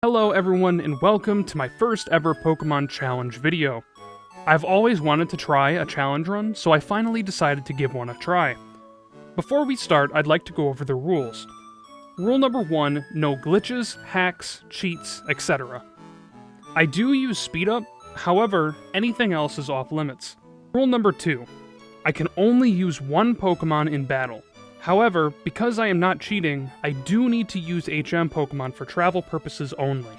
Hello everyone and welcome to my first ever Pokemon challenge video. I've always wanted to try a challenge run, so I finally decided to give one a try. Before we start, I'd like to go over the rules. Rule number 1, no glitches, hacks, cheats, etc. I do use speed up, however, anything else is off limits. Rule number 2, I can only use one Pokemon in battle. However, because I am not cheating, I do need to use HM Pokemon for travel purposes only.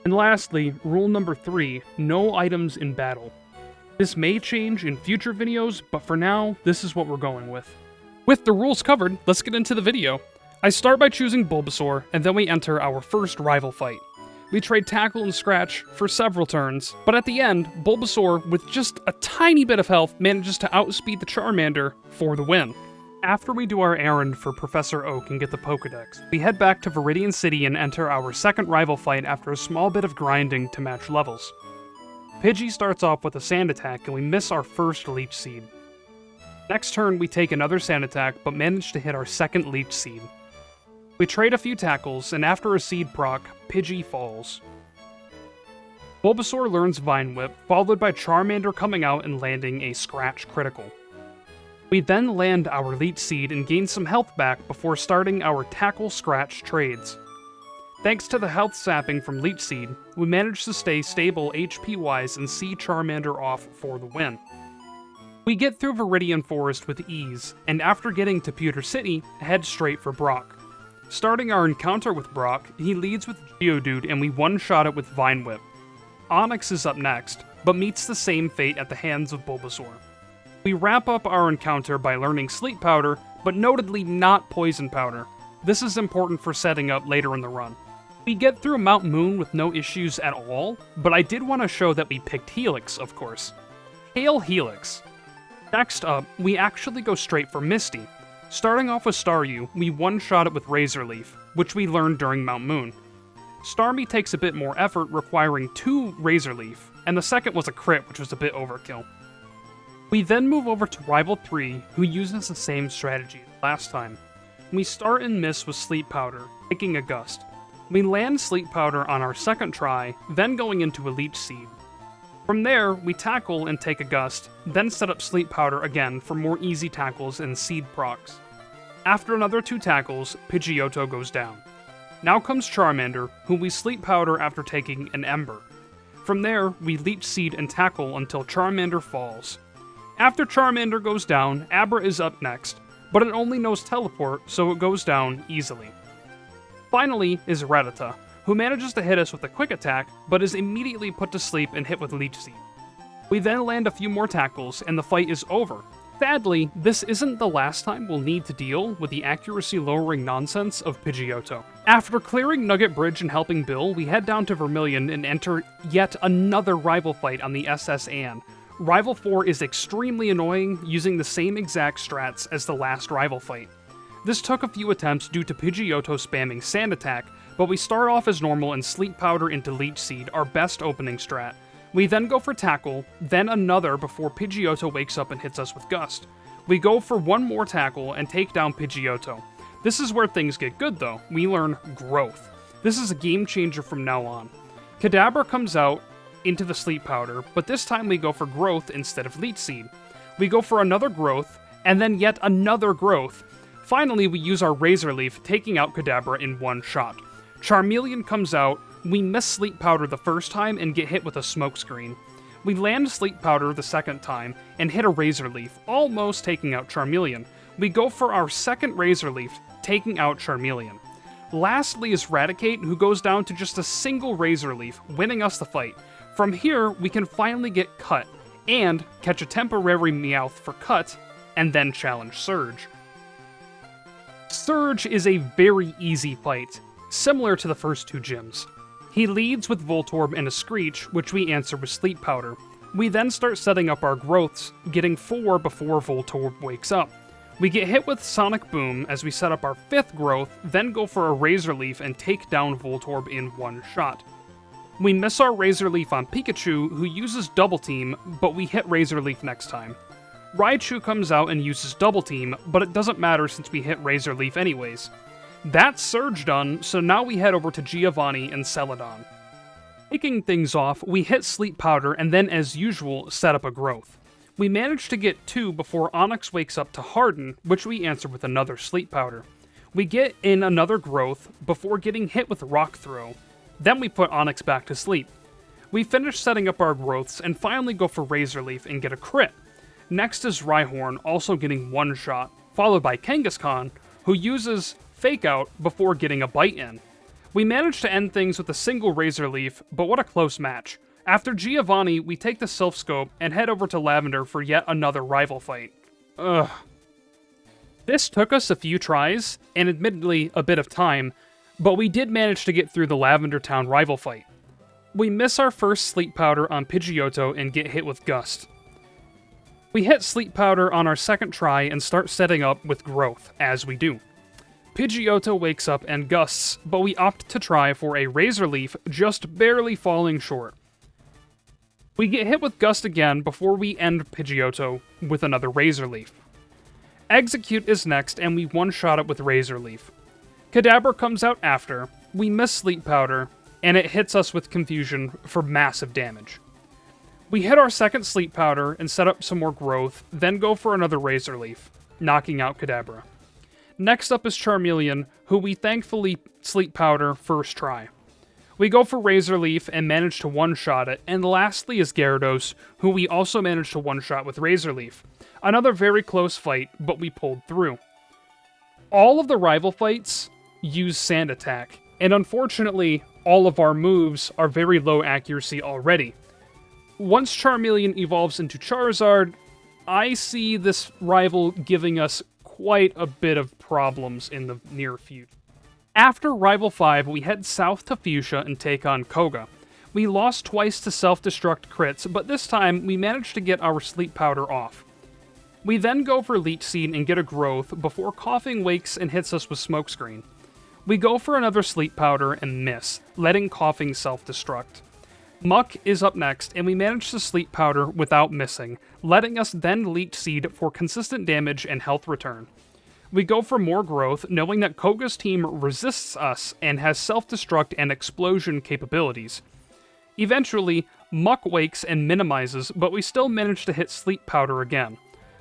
And lastly, rule number 3, no items in battle. This may change in future videos, but for now, this is what we're going with. With the rules covered, let's get into the video. I start by choosing Bulbasaur, and then we enter our first rival fight. We trade Tackle and Scratch for several turns, but at the end, Bulbasaur, with just a tiny bit of health, manages to outspeed the Charmander for the win. After we do our errand for Professor Oak and get the Pokedex, we head back to Viridian City and enter our second rival fight after a small bit of grinding to match levels. Pidgey starts off with a Sand Attack and we miss our first Leech Seed. Next turn we take another Sand Attack but manage to hit our second Leech Seed. We trade a few tackles and after a Seed proc, Pidgey falls. Bulbasaur learns Vine Whip, followed by Charmander coming out and landing a Scratch critical. We then land our Leech Seed and gain some health back before starting our Tackle-Scratch trades. Thanks to the health sapping from Leech Seed, we manage to stay stable HP-wise and see Charmander off for the win. We get through Viridian Forest with ease, and after getting to Pewter City, head straight for Brock. Starting our encounter with Brock, he leads with Geodude and we one-shot it with Vine Whip. Onix is up next, but meets the same fate at the hands of Bulbasaur. We wrap up our encounter by learning Sleep Powder, but notedly not Poison Powder. This is important for setting up later in the run. We get through Mount Moon with no issues at all, but I did want to show that we picked Helix, of course. Hail Helix! Next up, we actually go straight for Misty. Starting off with Staryu, we one-shot it with Razor Leaf, which we learned during Mount Moon. Starmie takes a bit more effort, requiring 2 Razor Leaf, and the second was a crit, which was a bit overkill. We then move over to Rival 3, who uses the same strategy as last time. We start and miss with Sleep Powder, taking a Gust. We land Sleep Powder on our second try, then going into a Leech Seed. From there, we tackle and take a Gust, then set up Sleep Powder again for more easy tackles and Seed procs. After another 2 tackles, Pidgeotto goes down. Now comes Charmander, who we Sleep Powder after taking an Ember. From there, we Leech Seed and tackle until Charmander falls. After Charmander goes down, Abra is up next, but it only knows Teleport, so it goes down easily. Finally is Rattata, who manages to hit us with a Quick Attack, but is immediately put to sleep and hit with Leech Seed. We then land a few more tackles, and the fight is over. Sadly, this isn't the last time we'll need to deal with the accuracy-lowering nonsense of Pidgeotto. After clearing Nugget Bridge and helping Bill, we head down to Vermilion and enter yet another rival fight on the SS Anne. Rival 4 is extremely annoying, using the same exact strats as the last rival fight. This took a few attempts due to Pidgeotto spamming Sand Attack, but we start off as normal and Sleep Powder into Leech Seed, our best opening strat. We then go for Tackle, then another before Pidgeotto wakes up and hits us with Gust. We go for one more Tackle and take down Pidgeotto. This is where things get good though, we learn Growth. This is a game changer from now on. Kadabra comes out into the Sleep Powder, but this time we go for Growth instead of Leech Seed. We go for another Growth, and then yet another Growth. Finally, we use our Razor Leaf, taking out Kadabra in one shot. Charmeleon comes out, we miss Sleep Powder the first time and get hit with a Smokescreen. We land Sleep Powder the second time and hit a Razor Leaf, almost taking out Charmeleon. We go for our second Razor Leaf, taking out Charmeleon. Lastly is Raticate, who goes down to just a single Razor Leaf, winning us the fight. From here, we can finally get Cut, and catch a temporary Meowth for Cut, and then challenge Surge. Surge is a very easy fight, similar to the first 2 gyms. He leads with Voltorb and a Screech, which we answer with Sleep Powder. We then start setting up our growths, getting 4 before Voltorb wakes up. We get hit with Sonic Boom as we set up our 5th growth, then go for a Razor Leaf and take down Voltorb in one shot. We miss our Razor Leaf on Pikachu, who uses Double Team, but we hit Razor Leaf next time. Raichu comes out and uses Double Team, but it doesn't matter since we hit Razor Leaf anyways. That's Surge done, so now we head over to Giovanni and Celadon. Kicking things off, we hit Sleep Powder and then, as usual, set up a growth. We manage to get 2 before Onyx wakes up to Harden, which we answer with another Sleep Powder. We get in another growth before getting hit with Rock Throw. Then we put Onyx back to sleep. We finish setting up our growths and finally go for Razor Leaf and get a crit. Next is Rhyhorn, also getting 1 shot, followed by Kangaskhan, who uses Fake Out before getting a bite in. We manage to end things with a single Razor Leaf, but what a close match. After Giovanni, we take the Sylph Scope and head over to Lavender for yet another rival fight. Ugh. This took us a few tries, and admittedly a bit of time, but we did manage to get through the Lavender Town rival fight. We miss our first Sleep Powder on Pidgeotto and get hit with Gust. We hit Sleep Powder on our second try and start setting up with Growth, as we do. Pidgeotto wakes up and gusts, but we opt to try for a Razor Leaf, just barely falling short. We get hit with Gust again before we end Pidgeotto with another Razor Leaf. Execute is next, and we one-shot it with Razor Leaf. Kadabra comes out after, we miss Sleep Powder, and it hits us with Confusion for massive damage. We hit our second Sleep Powder and set up some more growth, then go for another Razor Leaf, knocking out Kadabra. Next up is Charmeleon, who we thankfully Sleep Powder first try. We go for Razor Leaf and manage to one-shot it, and lastly is Gyarados, who we also managed to one-shot with Razor Leaf. Another very close fight, but we pulled through. All of the rival fights use Sand Attack, and unfortunately, all of our moves are very low accuracy already. Once Charmeleon evolves into Charizard, I see this rival giving us quite a bit of problems in the near future. After Rival 5, we head south to Fuchsia and take on Koga. We lost twice to self-destruct crits, but this time we managed to get our Sleep Powder off. We then go for Leech Seed and get a growth before Coughing wakes and hits us with Smokescreen. We go for another Sleep Powder and miss, letting Coughing self-destruct. Muck is up next, and we manage to Sleep Powder without missing, letting us then Leech Seed for consistent damage and health return. We go for more growth, knowing that Koga's team resists us and has self-destruct and explosion capabilities. Eventually, Muck wakes and minimizes, but we still manage to hit Sleep Powder again.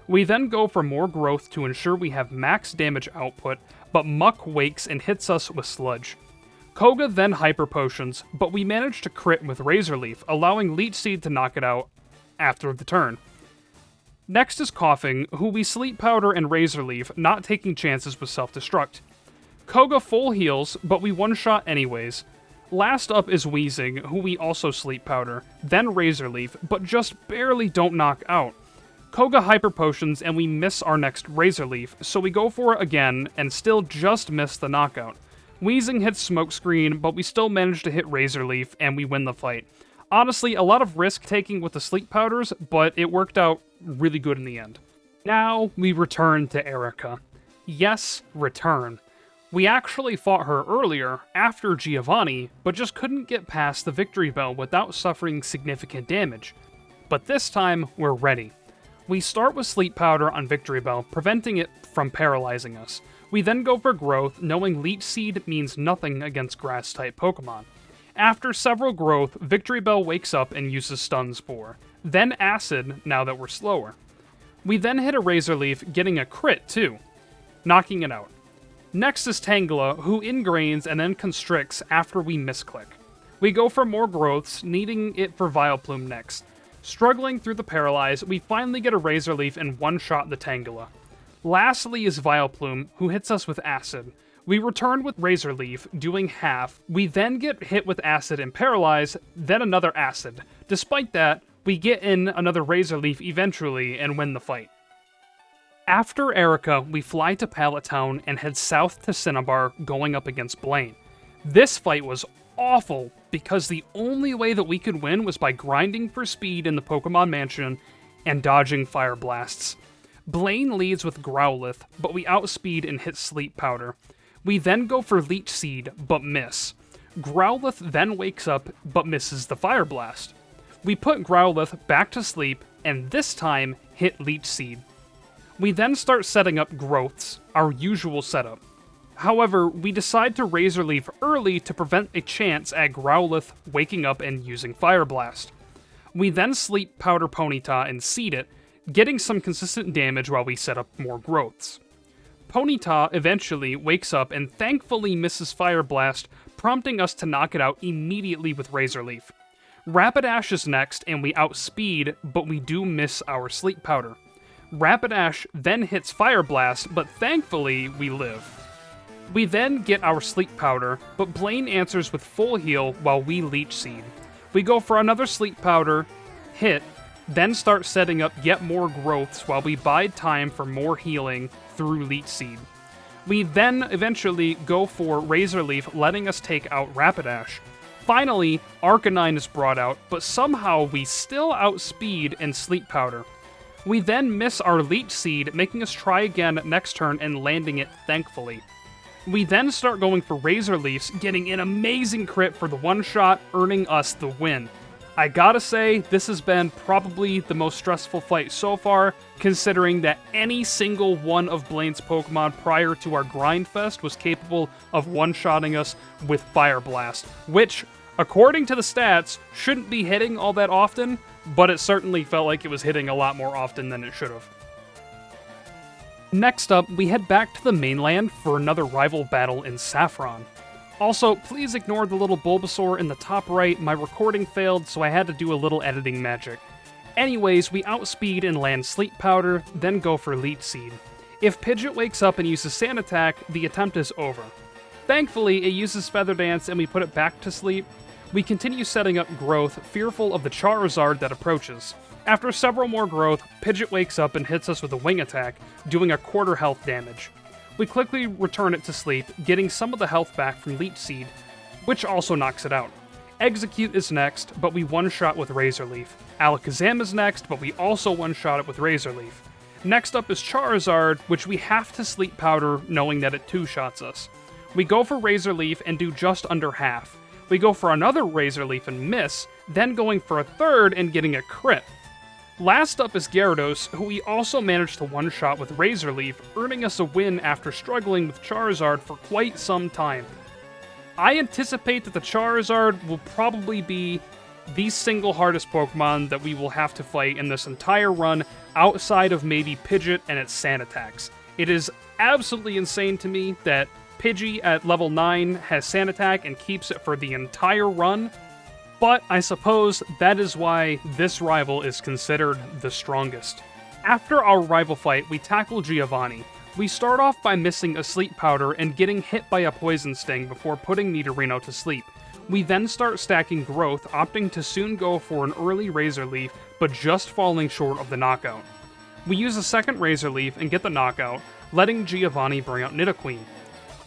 We then go for more growth to ensure we have max damage output, but Muck wakes and hits us with Sludge. Koga then Hyper Potions, but we manage to crit with Razor Leaf, allowing Leech Seed to knock it out after the turn. Next is Coughing, who we Sleep Powder and Razor Leaf, not taking chances with self-destruct. Koga full heals, but we one-shot anyways. Last up is Wheezing, who we also Sleep Powder, then Razor Leaf, but just barely don't knock out. Koga Hyper Potions and we miss our next Razor Leaf, so we go for it again and still just miss the knockout. Wheezing hits Smokescreen, but we still manage to hit Razor Leaf and we win the fight. Honestly, a lot of risk-taking with the Sleep Powders, but it worked out really good in the end. Now, we return to Erica. Yes, return. We actually fought her earlier, after Giovanni, but just couldn't get past the Victory Bell without suffering significant damage. But this time, we're ready. We start with Sleep Powder on Victory Bell, preventing it from paralyzing us. We then go for Growth, knowing Leech Seed means nothing against Grass-type Pokemon. After several growth, Victory Bell wakes up and uses Stun Spore. Then Acid, now that we're slower. We then hit a Razor Leaf, getting a crit too, knocking it out. Next is Tangela, who ingrains and then constricts after we misclick. We go for more growths, needing it for Vileplume next. Struggling through the Paralyze, we finally get a Razor Leaf and one-shot the Tangela. Lastly is Vileplume, who hits us with Acid. We return with Razor Leaf, doing half. We then get hit with Acid and Paralyze, then another Acid. Despite that, we get in another Razor Leaf eventually and win the fight. After Erica, we fly to Pallet Town and head south to Cinnabar, going up against Blaine. This fight was awful, because the only way that we could win was by grinding for speed in the Pokemon Mansion and dodging Fire Blasts. Blaine leads with Growlithe, but we outspeed and hit Sleep Powder. We then go for Leech Seed, but miss. Growlithe then wakes up, but misses the Fire Blast. We put Growlithe back to sleep, and this time hit Leech Seed. We then start setting up growths, our usual setup. However, we decide to Razor Leaf early to prevent a chance at Growlithe waking up and using Fire Blast. We then Sleep Powder Ponyta and Seed it, getting some consistent damage while we set up more growths. Ponyta eventually wakes up and thankfully misses Fire Blast, prompting us to knock it out immediately with Razor Leaf. Rapidash is next, and we outspeed, but we do miss our Sleep Powder. Rapidash then hits Fire Blast, but thankfully we live. We then get our Sleep Powder, but Blaine answers with Full Heal while we Leech Seed. We go for another Sleep Powder, hit, then start setting up yet more growths while we bide time for more healing through Leech Seed. We then eventually go for Razor Leaf, letting us take out Rapidash. Finally, Arcanine is brought out, but somehow we still outspeed and Sleep Powder. We then miss our Leech Seed, making us try again next turn and landing it thankfully. We then start going for Razor Leafs, getting an amazing crit for the one-shot, earning us the win. I gotta say, this has been probably the most stressful fight so far, considering that any single one of Blaine's Pokemon prior to our Grind Fest was capable of one-shotting us with Fire Blast, which, according to the stats, shouldn't be hitting all that often, but it certainly felt like it was hitting a lot more often than it should have. Next up, we head back to the mainland for another rival battle in Saffron. Also, please ignore the little Bulbasaur in the top right. My recording failed, so I had to do a little editing magic. Anyways, we outspeed and land Sleep Powder, then go for Leech Seed. If Pidgeot wakes up and uses Sand Attack, the attempt is over. Thankfully, it uses Feather Dance and we put it back to sleep. We continue setting up growth, fearful of the Charizard that approaches. After several more growth, Pidgeot wakes up and hits us with a Wing Attack, doing a quarter health damage. We quickly return it to sleep, getting some of the health back from Leech Seed, which also knocks it out. Execute is next, but we one-shot with Razor Leaf. Alakazam is next, but we also one-shot it with Razor Leaf. Next up is Charizard, which we have to Sleep Powder, knowing that it two-shots us. We go for Razor Leaf and do just under half. We go for another Razor Leaf and miss, then going for a third and getting a crit. Last up is Gyarados, who we also managed to one-shot with Razor Leaf, earning us a win after struggling with Charizard for quite some time. I anticipate that the Charizard will probably be the single hardest Pokemon that we will have to fight in this entire run, outside of maybe Pidgeot and its Sand Attacks. It is absolutely insane to me that Pidgey at level 9 has Sand Attack and keeps it for the entire run, but I suppose that is why this rival is considered the strongest. After our rival fight, we tackle Giovanni. We start off by missing a Sleep Powder and getting hit by a Poison Sting before putting Nidorino to sleep. We then start stacking growth, opting to soon go for an early Razor Leaf, but just falling short of the knockout. We use a second Razor Leaf and get the knockout, letting Giovanni bring out Nidoqueen.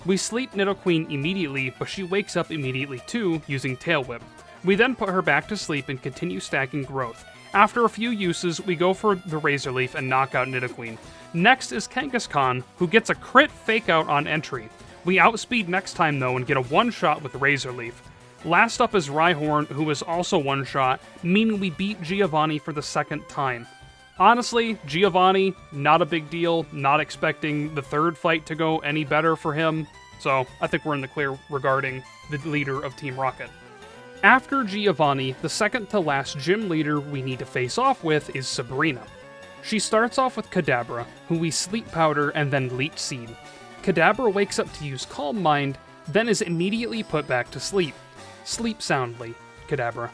We sleep Nidoqueen immediately, but she wakes up immediately too, using Tail Whip. We then put her back to sleep and continue stacking growth. After a few uses, we go for the Razor Leaf and knock out Nidoqueen. Next is Kangaskhan, who gets a crit fake out on entry. We outspeed next time though and get a one-shot with Razor Leaf. Last up is Rhyhorn, who is also one-shot, meaning we beat Giovanni for the second time. Honestly, Giovanni, not a big deal, not expecting the third fight to go any better for him, so I think we're in the clear regarding the leader of Team Rocket. After Giovanni, the second to last gym leader we need to face off with is Sabrina. She starts off with Kadabra, who we Sleep Powder and then Leech Seed. Kadabra wakes up to use Calm Mind, then is immediately put back to sleep. Sleep soundly, Kadabra.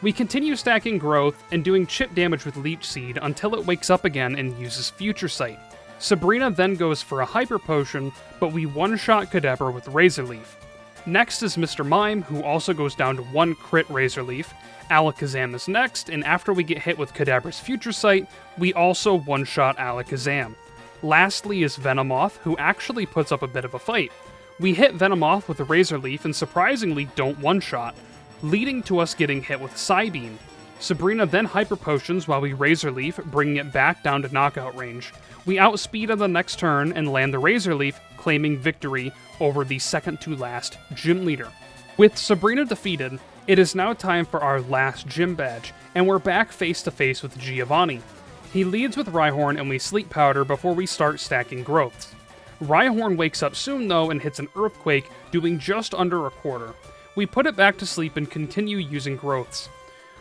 We continue stacking growth and doing chip damage with Leech Seed until it wakes up again and uses Future Sight. Sabrina then goes for a Hyper Potion, but we one-shot Kadabra with Razor Leaf. Next is Mr. Mime, who also goes down to one crit Razor Leaf. Alakazam is next, and after we get hit with Kadabra's Future Sight, we also one-shot Alakazam. Lastly is Venomoth, who actually puts up a bit of a fight. We hit Venomoth with a Razor Leaf and surprisingly don't one-shot, leading to us getting hit with Psybeam. Sabrina then Hyper Potions while we Razor Leaf, bringing it back down to knockout range. We outspeed on the next turn and land the Razor Leaf, claiming victory over the second to last gym leader. With Sabrina defeated, it is now time for our last gym badge, and we're back face to face with Giovanni. He leads with Rhyhorn and we Sleep Powder before we start stacking growths. Rhyhorn wakes up soon though and hits an Earthquake, doing just under a quarter. We put it back to sleep and continue using growths.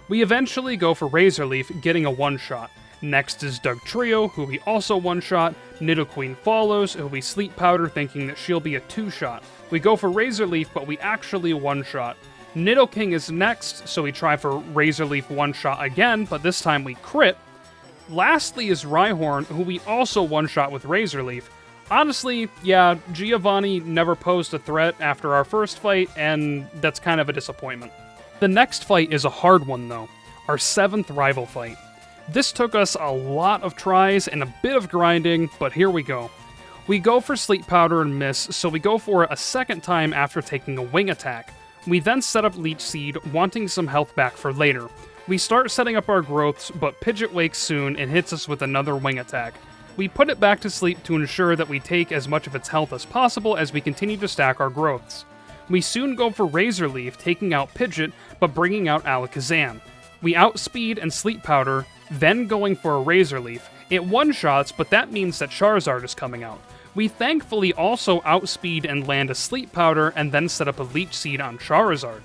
We eventually go for Razor Leaf, getting a one-shot. Next is Dugtrio, who we also one-shot. Nidoqueen follows, who we Sleep Powder thinking that she'll be a two-shot. We go for Razor Leaf, but we actually one-shot. Nidoking is next, so we try for Razor Leaf one-shot again, but this time we crit. Lastly is Rhyhorn, who we also one-shot with Razor Leaf. Honestly, yeah, Giovanni never posed a threat after our first fight, and that's kind of a disappointment. The next fight is a hard one though, our 7th rival fight. This took us a lot of tries and a bit of grinding, but here we go. We go for Sleep Powder and miss, so we go for it a second time after taking a wing attack. We then set up Leech Seed, wanting some health back for later. We start setting up our growths, but Pidgeot wakes soon and hits us with another wing attack. We put it back to sleep to ensure that we take as much of its health as possible as we continue to stack our growths. We soon go for Razor Leaf, taking out Pidgeot, but bringing out Alakazam. We outspeed and Sleep Powder, then going for a Razor Leaf. It one-shots, but that means that Charizard is coming out. We thankfully also outspeed and land a Sleep Powder and then set up a Leech Seed on Charizard.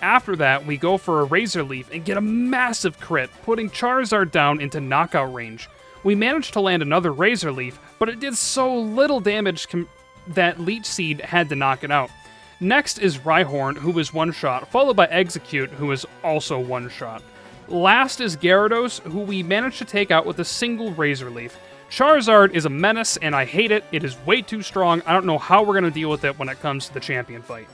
After that, we go for a Razor Leaf and get a massive crit, putting Charizard down into knockout range. We managed to land another Razor Leaf, but it did so little damage that Leech Seed had to knock it out. Next is Rhyhorn, who is one-shot, followed by Execute, who is also one-shot. Last is Gyarados, who we managed to take out with a single Razor Leaf. Charizard is a menace, and I hate it. It is way too strong. I don't know how we're going to deal with it when it comes to the champion fight.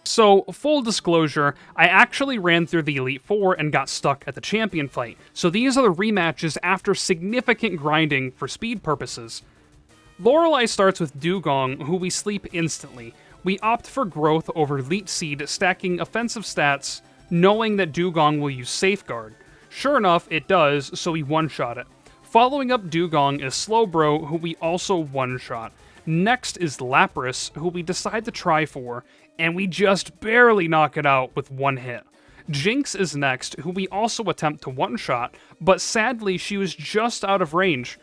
So, full disclosure, I actually ran through the Elite Four and got stuck at the champion fight, so these are the rematches after significant grinding for speed purposes. Lorelei starts with Dugong, who we sleep instantly. We opt for growth over Leech Seed, stacking offensive stats, knowing that Dugong will use Safeguard. Sure enough, it does, so we one-shot it. Following up Dugong is Slowbro, who we also one-shot. Next is Lapras, who we decide to try for, and we just barely knock it out with one hit. Jinx is next, who we also attempt to one-shot, but sadly she was just out of range.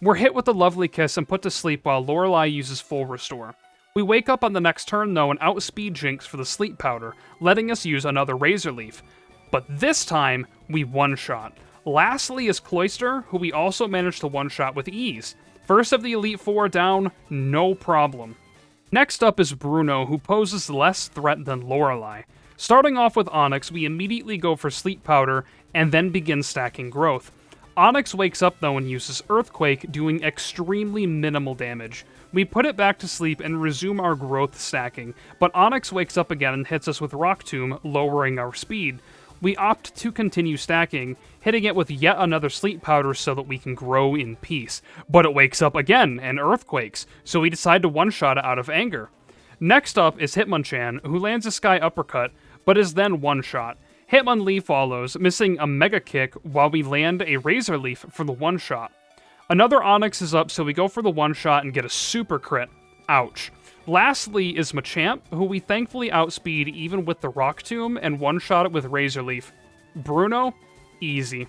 We're hit with a Lovely Kiss and put to sleep while Lorelei uses Full Restore. We wake up on the next turn though and outspeed Jinx for the Sleep Powder, letting us use another Razor Leaf. But this time, we one-shot. Lastly is Cloyster, who we also managed to one-shot with ease. First of the Elite Four down, no problem. Next up is Bruno, who poses less threat than Lorelei. Starting off with Onix, we immediately go for Sleep Powder, and then begin stacking growth. Onix wakes up though and uses Earthquake, doing extremely minimal damage. We put it back to sleep and resume our growth stacking, but Onix wakes up again and hits us with Rock Tomb, lowering our speed. We opt to continue stacking, hitting it with yet another Sleep Powder so that we can grow in peace. But it wakes up again and Earthquakes, so we decide to one-shot it out of anger. Next up is Hitmonchan, who lands a Sky Uppercut, but is then one-shot. Hitmonlee follows, missing a Mega Kick while we land a Razor Leaf for the one-shot. Another Onix is up, so we go for the one-shot and get a super crit. Ouch. Lastly is Machamp, who we thankfully outspeed even with the Rock Tomb and one-shot it with Razor Leaf. Bruno? Easy.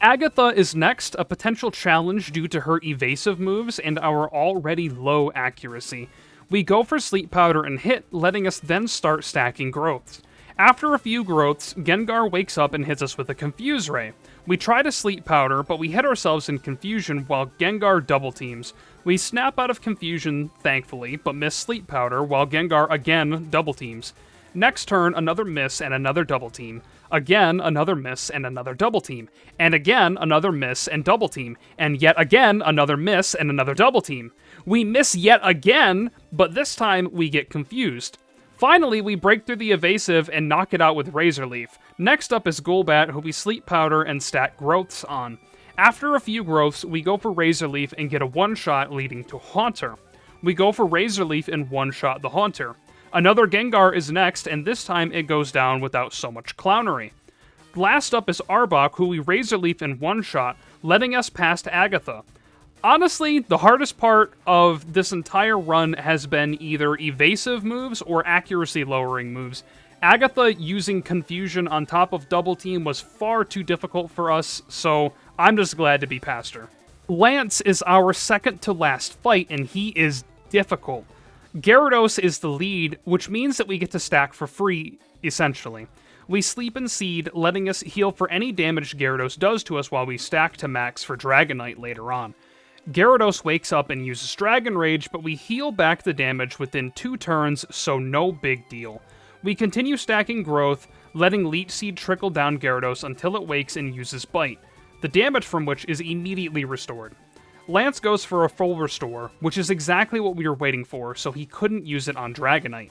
Agatha is next, a potential challenge due to her evasive moves and our already low accuracy. We go for Sleep Powder and hit, letting us then start stacking growths. After a few growths, Gengar wakes up and hits us with a Confuse Ray. We try to Sleep Powder, but we hit ourselves in confusion while Gengar double teams. We snap out of confusion, thankfully, but miss Sleep Powder while Gengar again double teams. Next turn, another miss and another double team. Again, another miss and another double team. And again, another miss and double team. And yet again, another miss and another double team. We miss yet again, but this time we get confused. Finally, we break through the evasive and knock it out with Razor Leaf. Next up is Golbat, who we Sleep Powder and stack growths on. After a few growths, we go for Razor Leaf and get a one-shot leading to Haunter. We go for Razor Leaf and one-shot the Haunter. Another Gengar is next, and this time it goes down without so much clownery. Last up is Arbok, who we Razor Leaf and one-shot, letting us past Agatha. Honestly, the hardest part of this entire run has been either evasive moves or accuracy-lowering moves. Agatha using Confusion on top of Double Team was far too difficult for us, so I'm just glad to be past her. Lance is our second to last fight, and he is difficult. Gyarados is the lead, which means that we get to stack for free, essentially. We sleep and seed, letting us heal for any damage Gyarados does to us while we stack to max for Dragonite later on. Gyarados wakes up and uses Dragon Rage, but we heal back the damage within 2 turns, so no big deal. We continue stacking Growth, letting Leech Seed trickle down Gyarados until it wakes and uses Bite, the damage from which is immediately restored. Lance goes for a full restore, which is exactly what we were waiting for, so he couldn't use it on Dragonite.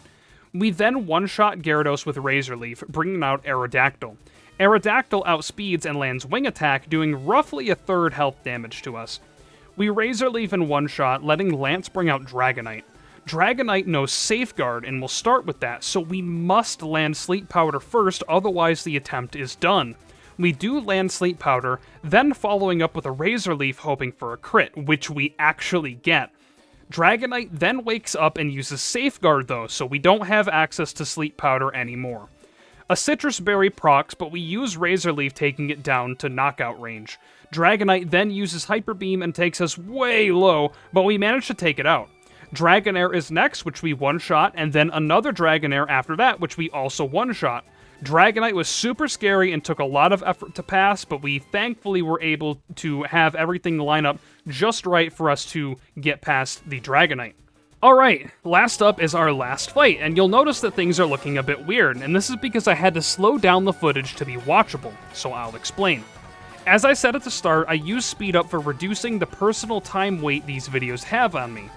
We then one-shot Gyarados with Razor Leaf, bringing out Aerodactyl. Aerodactyl outspeeds and lands Wing Attack, doing roughly a third health damage to us. We Razor Leaf in one shot, letting Lance bring out Dragonite. Dragonite knows Safeguard and will start with that, so we must land Sleep Powder first, otherwise the attempt is done. We do land Sleep Powder, then following up with a Razor Leaf hoping for a crit, which we actually get. Dragonite then wakes up and uses Safeguard though, so we don't have access to Sleep Powder anymore. A Citrus Berry procs, but we use Razor Leaf taking it down to knockout range. Dragonite then uses Hyper Beam and takes us way low, but we manage to take it out. Dragonair is next, which we one-shot, and then another Dragonair after that, which we also one-shot. Dragonite was super scary and took a lot of effort to pass, but we thankfully were able to have everything line up just right for us to get past the Dragonite. Alright, last up is our last fight, and you'll notice that things are looking a bit weird, and this is because I had to slow down the footage to be watchable, so I'll explain. As I said at the start, I use speed up for reducing the personal time weight these videos have on me.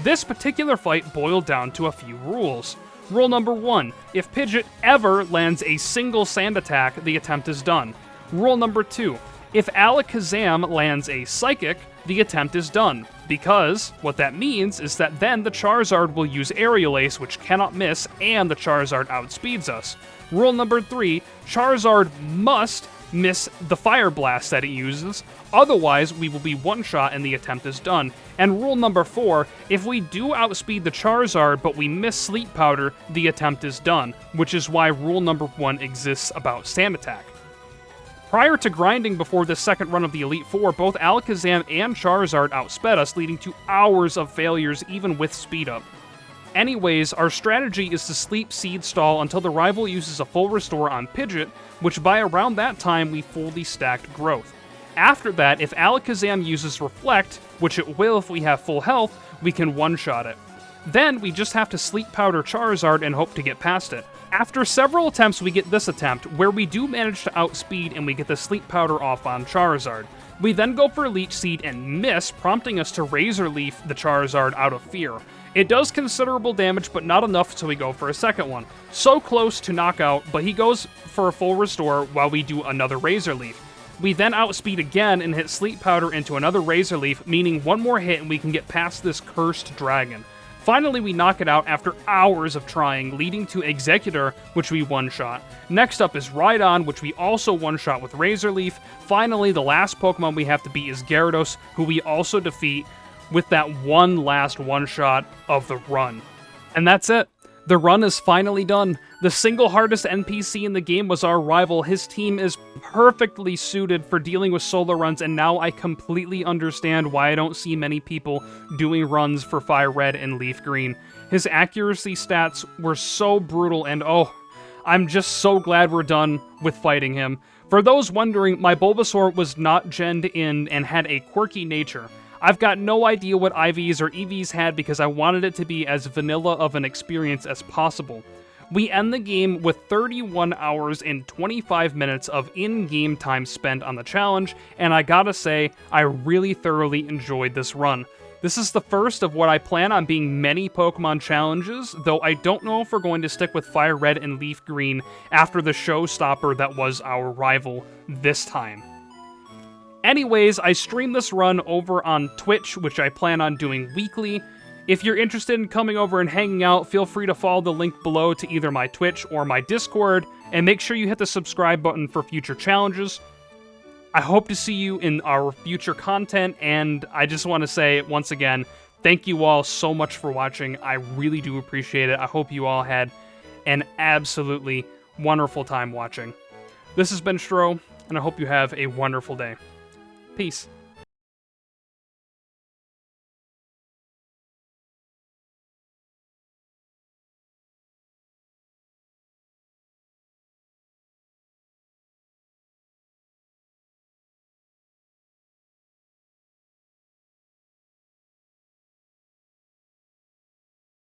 This particular fight boiled down to a few rules. Rule number 1, if Pidgeot ever lands a single sand attack, the attempt is done. Rule number 2, if Alakazam lands a Psychic, the attempt is done, because what that means is that then the Charizard will use Aerial Ace, which cannot miss, and the Charizard outspeeds us. Rule number 3, Charizard must miss the Fire Blast that it uses, otherwise we will be one-shot and the attempt is done. And rule number 4, if we do outspeed the Charizard but we miss Sleep Powder, the attempt is done, which is why rule number 1 exists about Sand Attack. Prior to grinding before this second run of the Elite Four, both Alakazam and Charizard outsped us, leading to hours of failures even with speed up. Anyways, our strategy is to sleep seed stall until the rival uses a full restore on Pidgeot, which by around that time we fully stacked Growth. After that, if Alakazam uses Reflect, which it will if we have full health, we can one-shot it. Then we just have to Sleep Powder Charizard and hope to get past it. After several attempts, we get this attempt, where we do manage to outspeed and we get the Sleep Powder off on Charizard. We then go for Leech Seed and miss, prompting us to Razor Leaf the Charizard out of fear. It does considerable damage, but not enough, so we go for a second one. So close to knockout, but he goes for a full restore while we do another Razor Leaf. We then outspeed again and hit Sleep Powder into another Razor Leaf, meaning one more hit and we can get past this cursed dragon. Finally, we knock it out after hours of trying, leading to Executor, which we one-shot. Next up is Rhydon, which we also one-shot with Razor Leaf. Finally, the last Pokemon we have to beat is Gyarados, who we also defeat with that one last one-shot of the run. And that's it. The run is finally done. The single hardest NPC in the game was our rival. His team is perfectly suited for dealing with solo runs, and now I completely understand why I don't see many people doing runs for Fire Red and Leaf Green. His accuracy stats were so brutal, and oh, I'm just so glad we're done with fighting him. For those wondering, my Bulbasaur was not genned in and had a quirky nature. I've got no idea what IVs or EVs had because I wanted it to be as vanilla of an experience as possible. We end the game with 31 hours and 25 minutes of in-game time spent on the challenge, and I gotta say, I really thoroughly enjoyed this run. This is the first of what I plan on being many Pokemon challenges, though I don't know if we're going to stick with Fire Red and Leaf Green after the showstopper that was our rival this time. Anyways, I stream this run over on Twitch, which I plan on doing weekly. If you're interested in coming over and hanging out, feel free to follow the link below to either my Twitch or my Discord, and make sure you hit the subscribe button for future challenges. I hope to see you in our future content, and I just want to say, once again, thank you all so much for watching. I really do appreciate it. I hope you all had an absolutely wonderful time watching. This has been Stro, and I hope you have a wonderful day. Peace.